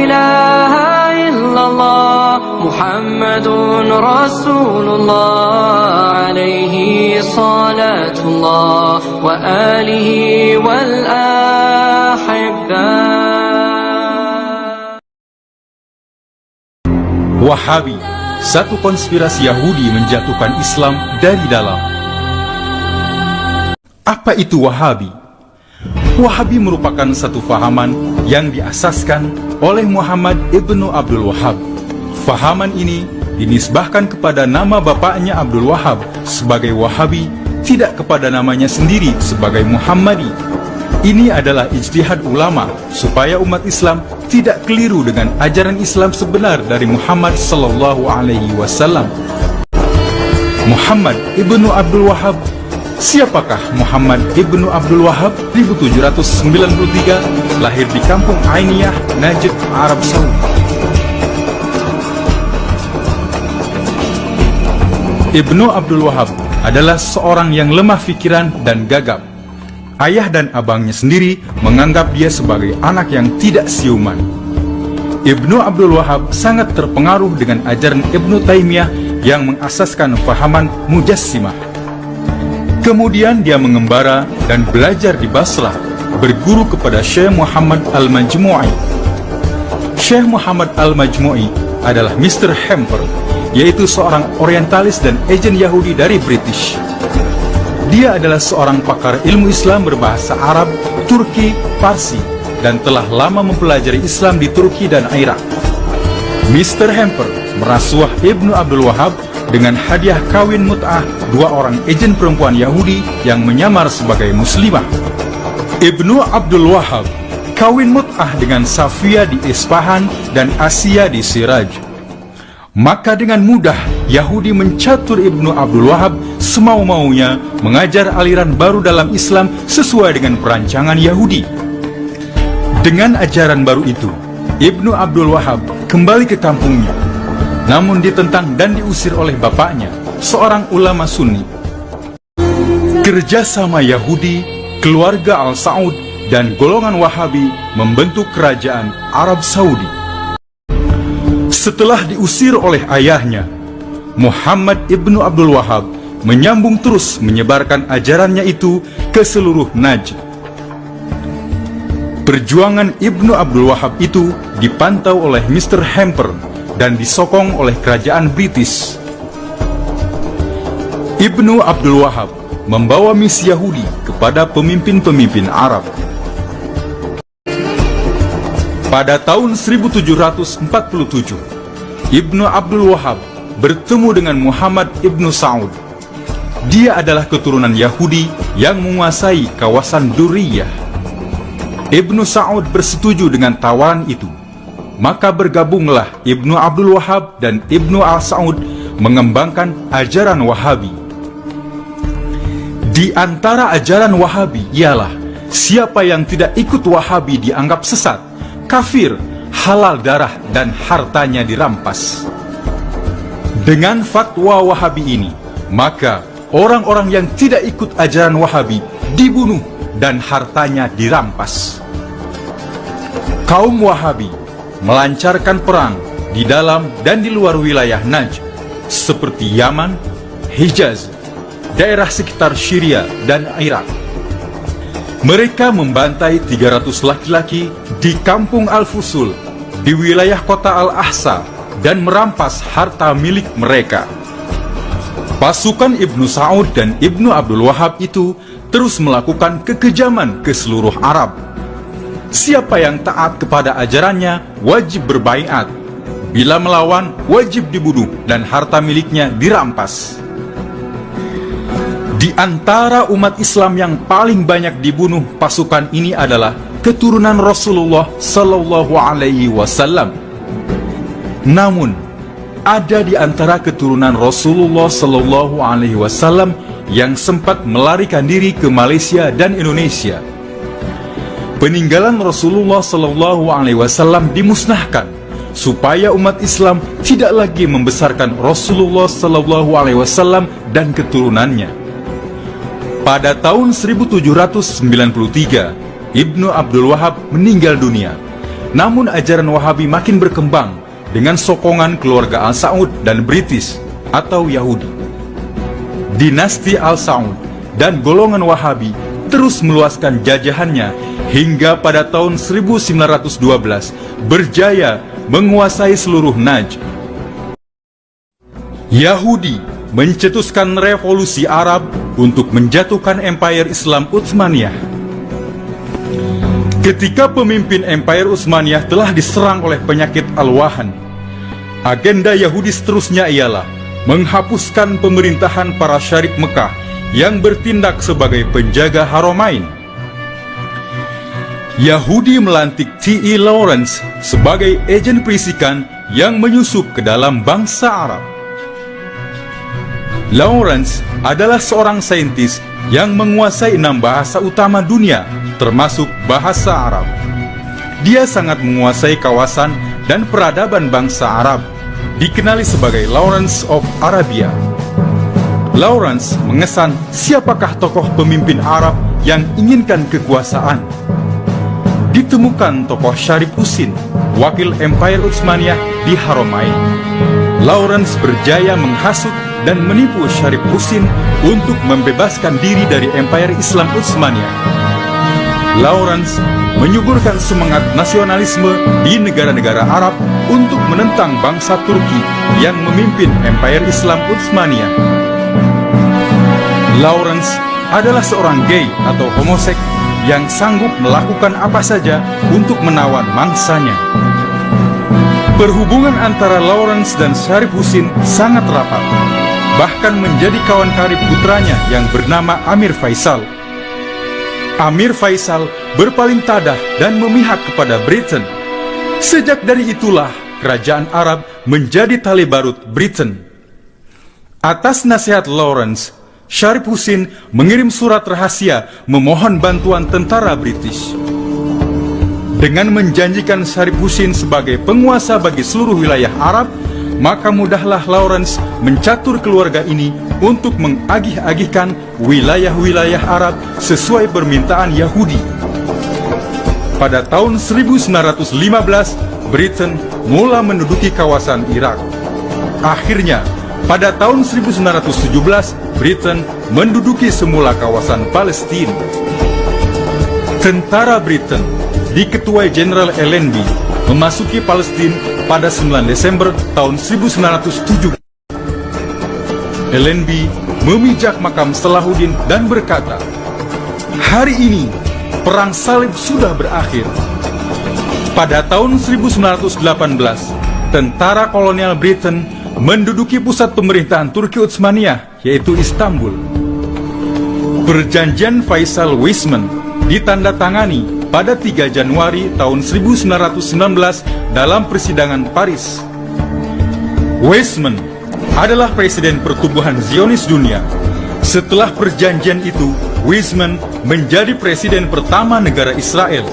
إله إلا الله محمد رسول الله عليه صلاة الله وآله والأحبة. Wahabi, satu konspirasi Yahudi menjatuhkan Islam dari dalam. Apa itu Wahabi? Wahabi merupakan satu fahaman yang diasaskan oleh Muhammad ibnu Abdul Wahhab. Fahaman ini dinisbahkan kepada nama bapaknya Abdul Wahhab sebagai Wahabi, tidak kepada namanya sendiri sebagai Muhammadi. Ini adalah ijtihad ulama supaya umat Islam tidak keliru dengan ajaran Islam sebenar dari Muhammad sallallahu alaihi wasallam. Muhammad ibnu Abdul Wahhab. Siapakah Muhammad ibnu Abdul Wahhab? 1793, lahir di kampung Ainiyah, Najd, Arab Saudi. Ibnu Abdul Wahhab adalah seorang yang lemah pikiran dan gagap. Ayah dan abangnya sendiri menganggap dia sebagai anak yang tidak siuman. Ibnu Abdul Wahhab sangat terpengaruh dengan ajaran Ibnu Taimiyah yang mengasaskan fahaman Mujassimah. Kemudian dia mengembara dan belajar di Basrah, berguru kepada Syekh Muhammad Al-Majmu'i. Syekh Muhammad Al-Majmu'i adalah Mr. Hamper, yaitu seorang orientalis dan agen Yahudi dari British. Dia adalah seorang pakar ilmu Islam berbahasa Arab, Turki, Parsi, dan telah lama mempelajari Islam di Turki dan Irak. Mr. Hamper merasuah Ibnu Abdul Wahhab dengan hadiah kawin mut'ah dua orang agen perempuan Yahudi yang menyamar sebagai muslimah. Ibnu Abdul Wahhab kawin mut'ah dengan Safia di Isfahan dan Asia di Siraj. Maka dengan mudah Yahudi mencatur Ibnu Abdul Wahhab semau-maunya mengajar aliran baru dalam Islam sesuai dengan perancangan Yahudi. Dengan ajaran baru itu, Ibnu Abdul Wahhab kembali ke kampungnya, namun ditentang dan diusir oleh bapaknya, seorang ulama Sunni. Kerjasama Yahudi, keluarga Al-Saud, dan golongan Wahabi membentuk kerajaan Arab Saudi. Setelah diusir oleh ayahnya, Muhammad ibnu Abdul Wahhab menyambung terus menyebarkan ajarannya itu ke seluruh Najd. Perjuangan Ibnu Abdul Wahhab itu dipantau oleh Mr. Hamper dan disokong oleh kerajaan British. Ibnu Abdul Wahhab membawa misi Yahudi kepada pemimpin-pemimpin Arab. Pada tahun 1747, Ibnu Abdul Wahhab bertemu dengan Muhammad ibnu Saud. Dia adalah keturunan Yahudi yang menguasai kawasan Duriyah. Ibnu Saud bersetuju dengan tawaran itu. Maka bergabunglah Ibnu Abdul Wahhab dan Ibnu Al-Saud mengembangkan ajaran Wahabi. Di antara ajaran Wahabi ialah siapa yang tidak ikut Wahabi dianggap sesat, kafir, halal darah dan hartanya dirampas. Dengan fatwa Wahabi ini, maka orang-orang yang tidak ikut ajaran Wahabi dibunuh dan hartanya dirampas. Kaum Wahabi melancarkan perang di dalam dan di luar wilayah Najd, seperti Yaman, Hijaz, daerah sekitar Syria dan Irak. Mereka membantai 300 laki-laki di kampung Al-Fusul, di wilayah kota Al-Ahsa, dan merampas harta milik mereka. Pasukan Ibnu Saud dan Ibnu Abdul Wahhab itu terus melakukan kekejaman ke seluruh Arab. Siapa yang taat kepada ajarannya wajib berbaiat. Bila melawan wajib dibunuh dan harta miliknya dirampas. Di antara umat Islam yang paling banyak dibunuh pasukan ini adalah keturunan Rasulullah sallallahu alaihi wasallam. Namun ada di antara keturunan Rasulullah sallallahu alaihi wasallam yang sempat melarikan diri ke Malaysia dan Indonesia. Peninggalan Rasulullah sallallahu alaihi wasallam dimusnahkan supaya umat Islam tidak lagi membesarkan Rasulullah sallallahu alaihi wasallam dan keturunannya. Pada tahun 1793, Ibnu Abdul Wahhab meninggal dunia namun ajaran Wahabi makin berkembang dengan sokongan keluarga Al Saud dan British atau Yahudi. Dinasti Al Saud dan golongan Wahabi terus meluaskan jajahannya hingga pada tahun 1912 berjaya menguasai seluruh Najd. Yahudi mencetuskan revolusi Arab untuk menjatuhkan Empire Islam Utsmaniyah. Ketika pemimpin Empire Utsmaniyah telah diserang oleh penyakit Al-Wahan, agenda Yahudi seterusnya ialah menghapuskan pemerintahan para syarif Mekah yang bertindak sebagai penjaga Haramain. Yahudi melantik T.E. Lawrence sebagai agen perisikan yang menyusup ke dalam bangsa Arab. Lawrence adalah seorang saintis yang menguasai 6 bahasa utama dunia, termasuk bahasa Arab. Dia sangat menguasai kawasan dan peradaban bangsa Arab, dikenali sebagai Lawrence of Arabia. Lawrence mengesan siapakah tokoh pemimpin Arab yang inginkan kekuasaan. Ditemukan tokoh Syarif Husin, wakil Empire Utsmaniyah di Haramain. Lawrence berjaya menghasut dan menipu Syarif Husin untuk membebaskan diri dari Empire Islam Utsmaniyah. Lawrence menyuburkan semangat nasionalisme di negara-negara Arab untuk menentang bangsa Turki yang memimpin Empire Islam Utsmaniyah. Lawrence adalah seorang gay atau homoseks yang sanggup melakukan apa saja untuk menawan mangsanya. Perhubungan antara Lawrence dan Syarif Husin sangat rapat, bahkan menjadi kawan karib putranya yang bernama Amir Faisal. Amir Faisal berpaling tadah dan memihak kepada Britain. Sejak dari itulah kerajaan Arab menjadi tali barut Britain. Atas nasihat Lawrence, Syarif Husin mengirim surat rahasia memohon bantuan tentara British. Dengan menjanjikan Syarif Husin sebagai penguasa bagi seluruh wilayah Arab, maka mudahlah Lawrence mencatur keluarga ini untuk mengagih-agihkan wilayah-wilayah Arab sesuai permintaan Yahudi. Pada tahun 1915, Britain mulai menduduki kawasan Irak. Akhirnya, pada tahun 1917, Britain menduduki semula kawasan Palestina. Tentara Britain diketuai Jenderal Allenby memasuki Palestina pada 9 Desember tahun 1907. Allenby memijak makam Salahuddin dan berkata, "Hari ini perang salib sudah berakhir." Pada tahun 1918, tentara kolonial Britain menduduki pusat pemerintahan Turki Utsmaniyah, yaitu Istanbul. Perjanjian Faisal-Weizmann ditandatangani pada 3 Januari tahun 1919 dalam persidangan Paris. Weizmann adalah presiden pertumbuhan Zionis dunia. Setelah perjanjian itu, Weizmann menjadi presiden pertama negara Israel.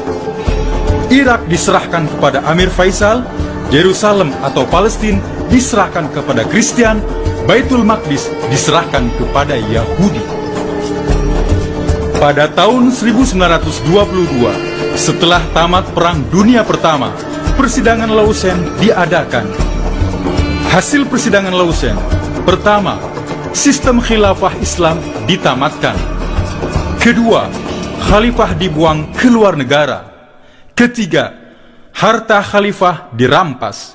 Irak diserahkan kepada Amir Faisal, Yerusalem atau Palestina diserahkan kepada Kristen, Baitul Maqdis diserahkan kepada Yahudi. Pada tahun 1922, setelah tamat Perang Dunia Pertama, persidangan Lausanne diadakan. Hasil persidangan Lausanne: pertama, sistem khilafah Islam ditamatkan. Kedua, khalifah dibuang ke luar negara. Ketiga, harta khalifah dirampas.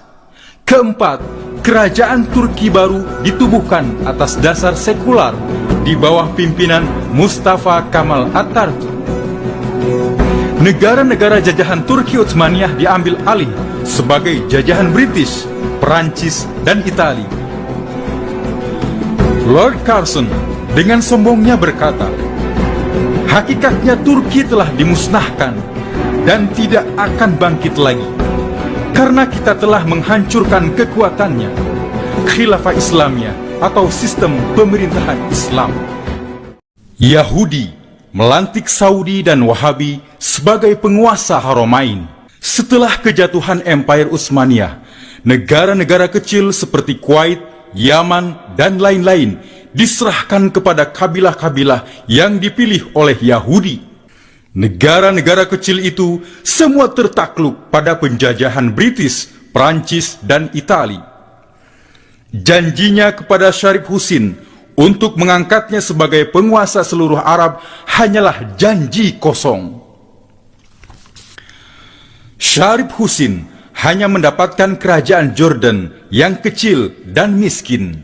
Keempat, kerajaan Turki baru ditubuhkan atas dasar sekular di bawah pimpinan Mustafa Kemal Atatürk. Negara-negara jajahan Turki Utsmaniyah diambil alih sebagai jajahan British, Perancis, dan Italia. Lord Curzon dengan sombongnya berkata, "Hakikatnya Turki telah dimusnahkan dan tidak akan bangkit lagi, karena kita telah menghancurkan kekuatannya, khilafah Islamnya atau sistem pemerintahan Islam." Yahudi melantik Saudi dan Wahabi sebagai penguasa Haramain. Setelah kejatuhan Empire Utsmaniyah, negara-negara kecil seperti Kuwait, Yaman, dan lain-lain diserahkan kepada kabilah-kabilah yang dipilih oleh Yahudi. Negara-negara kecil itu semua tertakluk pada penjajahan British, Prancis, dan Itali. Janjinya kepada Syarif Husin untuk mengangkatnya sebagai penguasa seluruh Arab hanyalah janji kosong. Syarif Husin hanya mendapatkan kerajaan Jordan yang kecil dan miskin,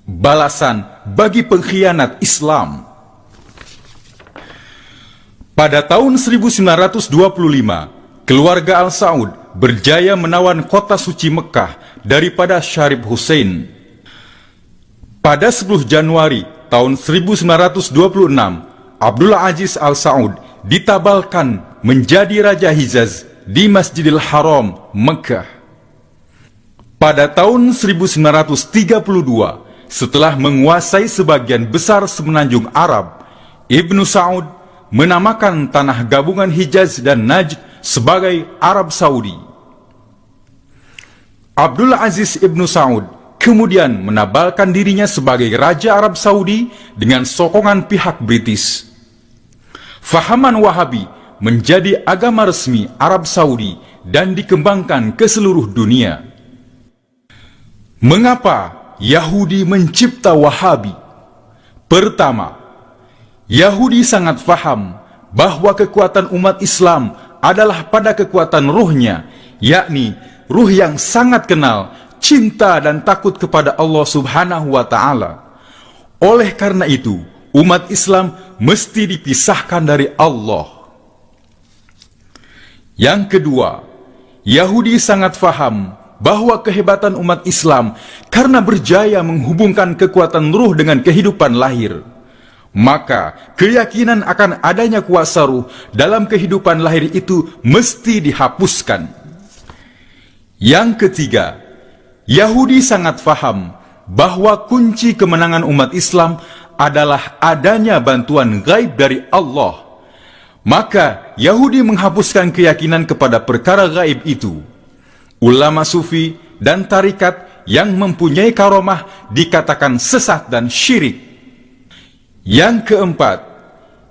balasan bagi pengkhianat Islam. Pada tahun 1925, keluarga Al Saud berjaya menawan kota suci Mekah daripada Syarif Husin. Pada 10 Januari tahun 1926, Abdul Aziz Al Saud ditabalkan menjadi Raja Hijaz di Masjidil Haram, Mekah. Pada tahun 1932, setelah menguasai sebagian besar semenanjung Arab, Ibnu Saud menamakan tanah gabungan Hijaz dan Najd sebagai Arab Saudi. Abdul Aziz Ibnu Saud kemudian menabalkan dirinya sebagai Raja Arab Saudi dengan sokongan pihak British. Fahaman Wahabi menjadi agama resmi Arab Saudi dan dikembangkan ke seluruh dunia. Mengapa Yahudi mencipta Wahabi? Pertama, Yahudi sangat faham bahwa kekuatan umat Islam adalah pada kekuatan ruhnya, yakni ruh yang sangat kenal, cinta dan takut kepada Allah Subhanahu wa Ta'ala. Oleh karena itu, umat Islam mesti dipisahkan dari Allah. Yang kedua, Yahudi sangat faham bahwa kehebatan umat Islam karena berjaya menghubungkan kekuatan ruh dengan kehidupan lahir. Maka keyakinan akan adanya kuasa ruh dalam kehidupan lahir itu mesti dihapuskan. Yang ketiga, Yahudi sangat faham bahwa kunci kemenangan umat Islam adalah adanya bantuan gaib dari Allah. Maka Yahudi menghapuskan keyakinan kepada perkara gaib itu. Ulama sufi dan tarikat yang mempunyai karomah dikatakan sesat dan syirik. Yang keempat,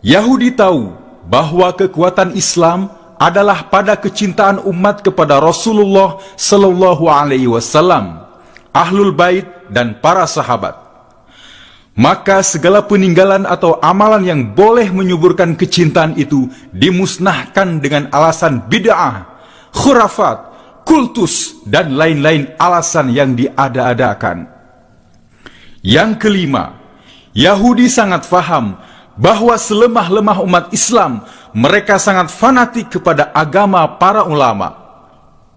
Yahudi tahu bahwa kekuatan Islam adalah pada kecintaan umat kepada Rasulullah Sallallahu Alaihi Wasallam, Ahlul Bait dan para sahabat. Maka segala peninggalan atau amalan yang boleh menyuburkan kecintaan itu dimusnahkan dengan alasan bid'ah, khurafat, kultus dan lain-lain alasan yang diada-adakan. Yang kelima, Yahudi sangat faham bahwa selemah-lemah umat Islam, mereka sangat fanatik kepada agama para ulama.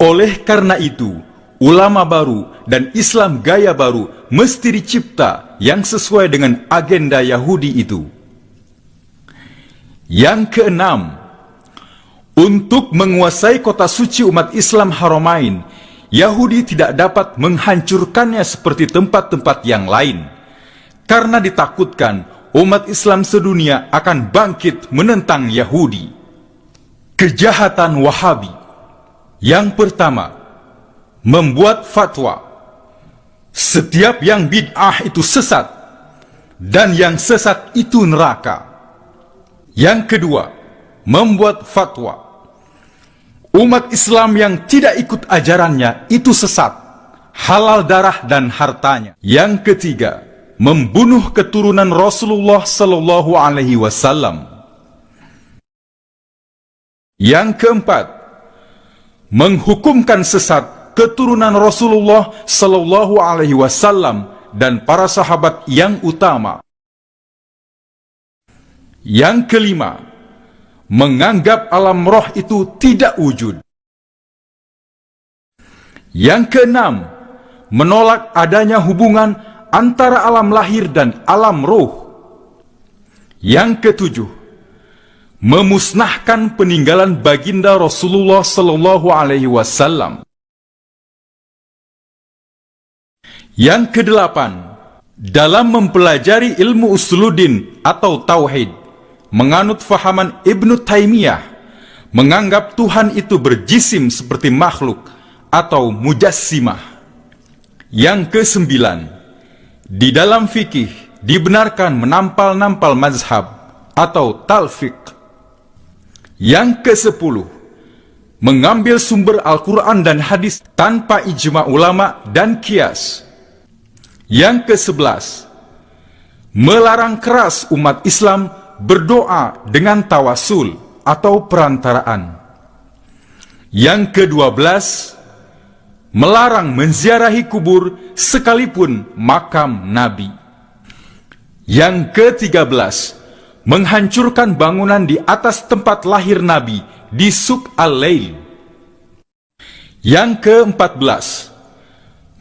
Oleh karena itu, ulama baru dan Islam gaya baru mesti dicipta yang sesuai dengan agenda Yahudi itu. Yang keenam, untuk menguasai kota suci umat Islam Haramain, Yahudi tidak dapat menghancurkannya seperti tempat-tempat yang lain, karena ditakutkan umat Islam sedunia akan bangkit menentang Yahudi. Kejahatan Wahabi. Yang pertama, membuat fatwa. Setiap yang bid'ah itu sesat, dan yang sesat itu neraka. Yang kedua, membuat fatwa. Umat Islam yang tidak ikut ajarannya itu sesat, halal darah dan hartanya. Yang ketiga, membunuh keturunan Rasulullah Sallallahu Alaihi Wasallam. Yang keempat, menghukumkan sesat keturunan Rasulullah Sallallahu Alaihi Wasallam dan para sahabat yang utama. Yang kelima, menganggap alam roh itu tidak wujud. Yang keenam, menolak adanya hubungan antara alam lahir dan alam ruh. Yang ketujuh, memusnahkan peninggalan baginda Rasulullah Sallallahu Alaihi Wasallam. Yang kedelapan, dalam mempelajari ilmu usuluddin atau tauhid, menganut fahaman Ibnu Taimiyah, menganggap Tuhan itu berjisim seperti makhluk atau mujassimah. Yang kesembilan, di dalam fikih dibenarkan menampal-nampal mazhab atau talfiq. Yang ke-10, mengambil sumber Al-Quran dan hadis tanpa ijma ulama dan qiyas. Yang ke-11, melarang keras umat Islam berdoa dengan tawasul atau perantaraan. Yang ke-12, melarang menziarahi kubur sekalipun makam Nabi. Yang ke-13, menghancurkan bangunan di atas tempat lahir Nabi di Suq Al-Lail. Yang ke-14,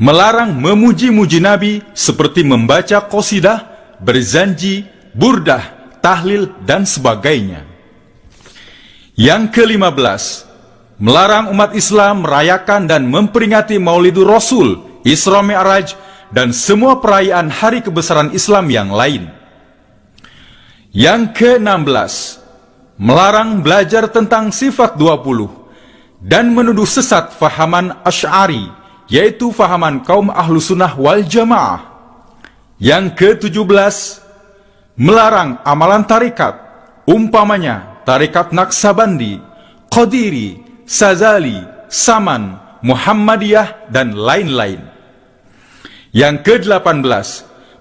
melarang memuji-muji Nabi seperti membaca qasidah, berzanji, burdah, tahlil, dan sebagainya. Yang ke-15, melarang umat Islam merayakan dan memperingati Maulidur Rasul, Isra Mi'raj, dan semua perayaan hari kebesaran Islam yang lain. Yang ke-16, melarang belajar tentang sifat 20 dan menuduh sesat fahaman Asy'ari, yaitu fahaman kaum Ahlu Sunnah wal Jamaah. Yang ke-17, melarang amalan tarikat, umpamanya tarikat Naqsabandi, Qadiri, Sazali, Saman, Muhammadiyah, dan lain-lain. Yang ke-18,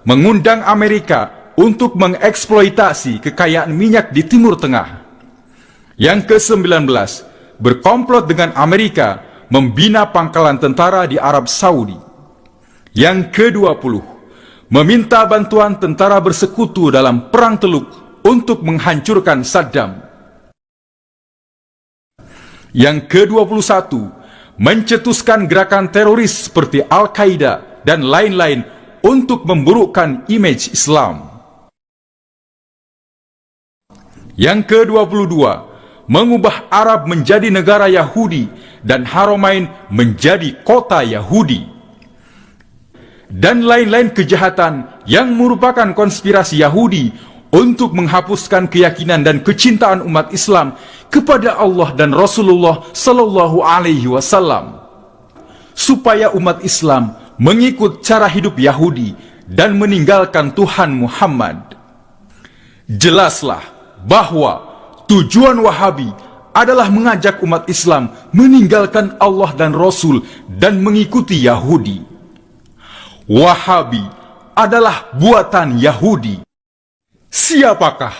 mengundang Amerika untuk mengeksploitasi kekayaan minyak di Timur Tengah. Yang ke-19, berkomplot dengan Amerika membina pangkalan tentara di Arab Saudi. Yang ke-20, meminta bantuan tentara bersekutu dalam Perang Teluk untuk menghancurkan Saddam. Yang ke-21, mencetuskan gerakan teroris seperti Al-Qaeda dan lain-lain untuk memburukkan image Islam. Yang ke-22, mengubah Arab menjadi negara Yahudi dan Haramain menjadi kota Yahudi. Dan lain-lain kejahatan yang merupakan konspirasi Yahudi untuk menghapuskan keyakinan dan kecintaan umat Islam kepada Allah dan Rasulullah Sallallahu Alaihi Wasallam, supaya umat Islam mengikut cara hidup Yahudi dan meninggalkan Tuhan Muhammad. Jelaslah bahwa tujuan Wahabi adalah mengajak umat Islam meninggalkan Allah dan Rasul dan mengikuti Yahudi. Wahabi adalah buatan Yahudi. Siapakah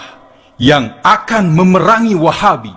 yang akan memerangi Wahabi?